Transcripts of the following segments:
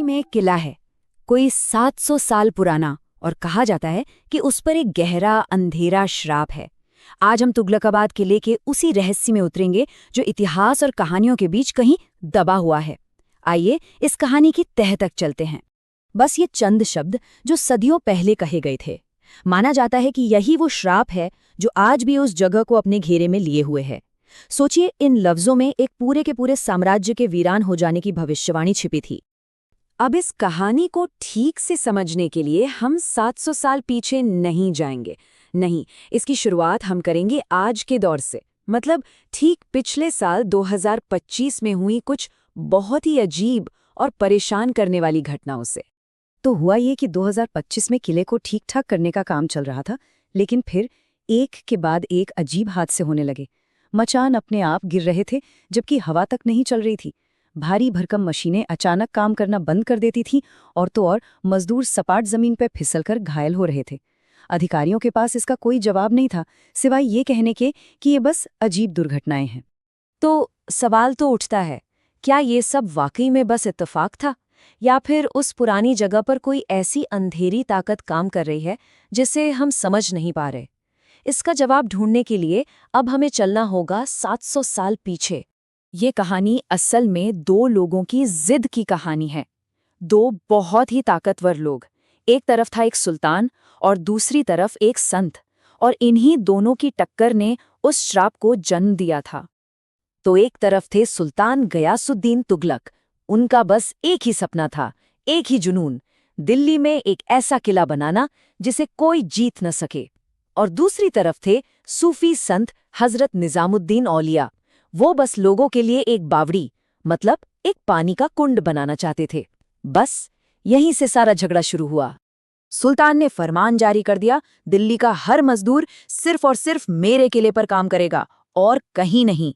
में एक किला है, कोई 700 साल पुराना, और कहा जाता है कि उस पर एक गहरा अंधेरा श्राप है। आज हम तुगलकाबाद किले के उसी रहस्य में उतरेंगे जो इतिहास और कहानियों के बीच कहीं दबा हुआ है। आइए इस कहानी की तह तक चलते हैं। बस ये चंद शब्द जो सदियों पहले कहे गए थे। माना जाता है कि यही वो श्राप है जो आज भी उस जगह को अपने घेरे में लिए हुए है। सोचिए, इन लफ्जों में एक पूरे के पूरे साम्राज्य के वीरान हो जाने की भविष्यवाणी छिपी थी। अब इस कहानी को ठीक से समझने के लिए हम 700 साल पीछे नहीं जाएंगे। नहीं, इसकी शुरुआत हम करेंगे आज के दौर से, मतलब ठीक पिछले साल 2025 में हुई कुछ बहुत ही अजीब और परेशान करने वाली घटनाओं से। तो हुआ ये कि 2025 में किले को ठीक ठाक करने का काम चल रहा था, लेकिन फिर एक के बाद एक अजीब हादसे होने लगे। मचान अपने आप गिर रहे थे जबकि हवा तक नहीं चल रही थी। भारी भरकम मशीनें अचानक काम करना बंद कर देती थीं और तो और मजदूर सपाट जमीन पर फिसलकर घायल हो रहे थे। अधिकारियों के पास इसका कोई जवाब नहीं था, सिवाय ये कहने के कि ये बस अजीब दुर्घटनाएं हैं। तो सवाल तो उठता है, क्या ये सब वाकई में बस इत्तेफाक था, या फिर उस पुरानी जगह पर कोई ऐसी अंधेरी ताकत काम कर रही है जिसे हम समझ नहीं पा रहे? इसका जवाब ढूंढने के लिए अब हमें चलना होगा 700 साल पीछे। ये कहानी असल में दो लोगों की जिद की कहानी है। दो बहुत ही ताकतवर लोग। एक तरफ था एक सुल्तान और दूसरी तरफ एक संत, और इन्हीं दोनों की टक्कर ने उस श्राप को जन्म दिया था। तो एक तरफ थे सुल्तान गयासुद्दीन तुगलक। उनका बस एक ही सपना था, एक ही जुनून, दिल्ली में एक ऐसा किला बनाना जिसे कोई जीत न सके। और दूसरी तरफ थे सूफी संत हजरत निजामुद्दीन औलिया। वो बस लोगों के लिए एक बावड़ी, मतलब एक पानी का कुंड बनाना चाहते थे। बस यहीं से सारा झगड़ा शुरू हुआ। सुल्तान ने फरमान जारी कर दिया, दिल्ली का हर मजदूर सिर्फ और सिर्फ मेरे किले पर काम करेगा और कहीं नहीं।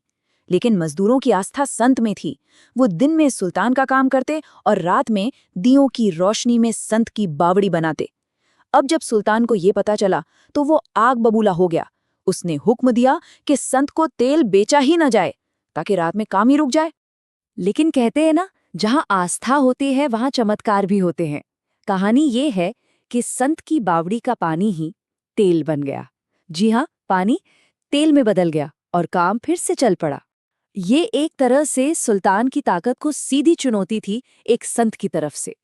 लेकिन मजदूरों की आस्था संत में थी। वो दिन में सुल्तान का काम करते और रात में दियों की रोशनी में संत की बावड़ी बनाते। अब जब सुल्तान को ये पता चला तो वो आग बबूला हो गया। उसने हुक्म दिया कि संत को तेल बेचा ही न जाए ताकि रात में काम ही रुक जाए। लेकिन कहते हैं ना, जहां आस्था होती है वहां चमत्कार भी होते हैं। कहानी ये है कि संत की बावड़ी का पानी ही तेल बन गया। जी हाँ, पानी तेल में बदल गया और काम फिर से चल पड़ा। ये एक तरह से सुल्तान की ताकत को सीधी चुनौती थी एक संत की तरफ से।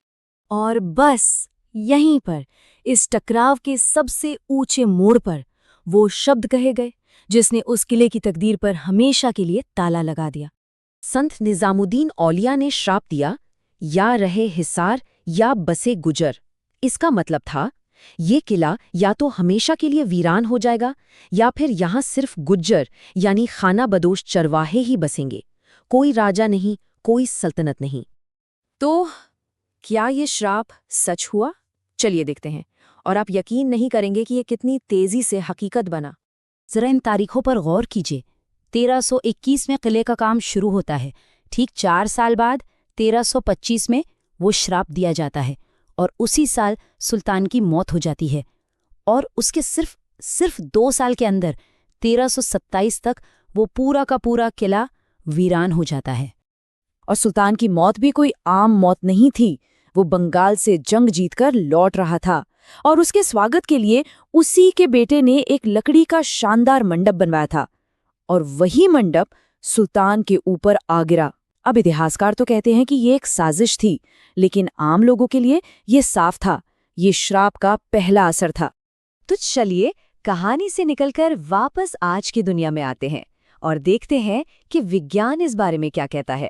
और बस यहीं पर, इस टकराव के सबसे ऊंचे मोड़ पर, वो शब्द कहे गए जिसने उस किले की तकदीर पर हमेशा के लिए ताला लगा दिया। संत निजामुद्दीन औलिया ने श्राप दिया, या रहे हिसार या बसे गुजर। इसका मतलब था, ये किला या तो हमेशा के लिए वीरान हो जाएगा या फिर यहाँ सिर्फ गुज्जर यानी खाना बदोश चरवाहे ही बसेंगे। कोई राजा नहीं, कोई सल्तनत नहीं। तो क्या ये श्राप सच हुआ? चलिए देखते हैं, और आप यकीन नहीं करेंगे कि ये कितनी तेजी से हकीकत बना। जरा इन तारीखों पर गौर कीजिए। 1321 में किले का काम शुरू होता है। ठीक 4 साल बाद 1325 में वो श्राप दिया जाता है और उसी साल सुल्तान की मौत हो जाती है। और उसके सिर्फ 2 साल के अंदर 1327 तक वो पूरा का पूरा किला वीरान हो जाता है। और सुल्तान की मौत भी कोई आम मौत नहीं थी। वो बंगाल से जंग जीतकर लौट रहा था और उसके स्वागत के लिए उसी के बेटे ने एक लकड़ी का शानदार मंडप बनवाया था, और वही मंडप सुल्तान के ऊपर आ गिरा। अब इतिहासकार तो कहते हैं कि ये एक साजिश थी, लेकिन आम लोगों के लिए ये साफ था, ये श्राप का पहला असर था। तो चलिए कहानी से निकलकर वापस आज की दुनिया में आते हैं और देखते हैं कि विज्ञान इस बारे में क्या कहता है।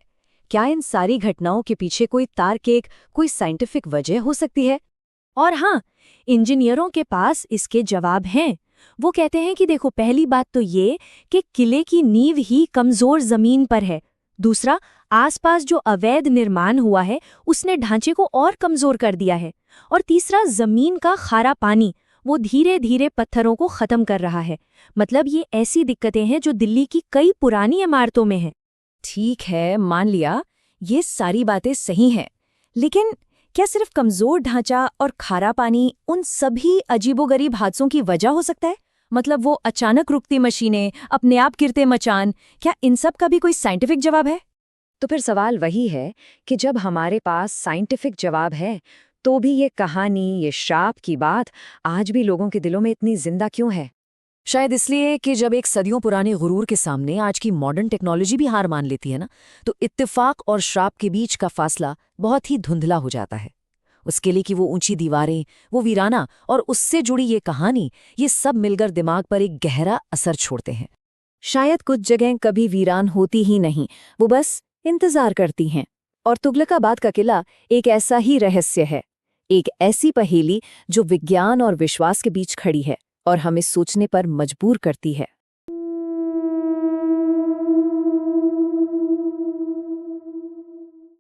क्या इन सारी घटनाओं के पीछे कोई तार्किक, कोई साइंटिफिक वजह हो सकती है? और हाँ, इंजीनियरों के पास इसके जवाब हैं। वो कहते हैं कि देखो, पहली बात तो ये कि किले की नींव ही कमजोर जमीन पर है। दूसरा, आसपास जो अवैध निर्माण हुआ है उसने ढांचे को और कमजोर कर दिया है। और तीसरा, जमीन का खारा पानी वो धीरे धीरे पत्थरों को खत्म कर रहा है। मतलब ये ऐसी दिक्कतें हैं जो दिल्ली की कई पुरानी इमारतों में हैं। ठीक है, मान लिया ये सारी बातें सही हैं, लेकिन क्या सिर्फ कमजोर ढांचा और खारा पानी उन सभी अजीबोगरीब हादसों की वजह हो सकता है? मतलब वो अचानक रुकती मशीनें, अपने आप गिरते मचान, क्या इन सब का भी कोई साइंटिफिक जवाब है? तो फिर सवाल वही है कि जब हमारे पास साइंटिफिक जवाब है, तो भी ये कहानी, ये श्राप की बात आज भी लोगों के दिलों में इतनी जिंदा क्यों है? शायद इसलिए कि जब एक सदियों पुराने गुरूर के सामने आज की मॉडर्न टेक्नोलॉजी भी हार मान लेती है ना, तो इत्तेफाक और श्राप के बीच का फासला बहुत ही धुंधला हो जाता है। उस किले की वो ऊंची दीवारें, वो वीराना और उससे जुड़ी ये कहानी, ये सब मिलकर दिमाग पर एक गहरा असर छोड़ते हैं। शायद कुछ जगहें कभी वीरान होती ही नहीं, वो बस इंतजार करती हैं। और तुगलकाबाद का किला एक ऐसा ही रहस्य है, एक ऐसी पहेली जो विज्ञान और विश्वास के बीच खड़ी है और हमें सोचने पर मजबूर करती है।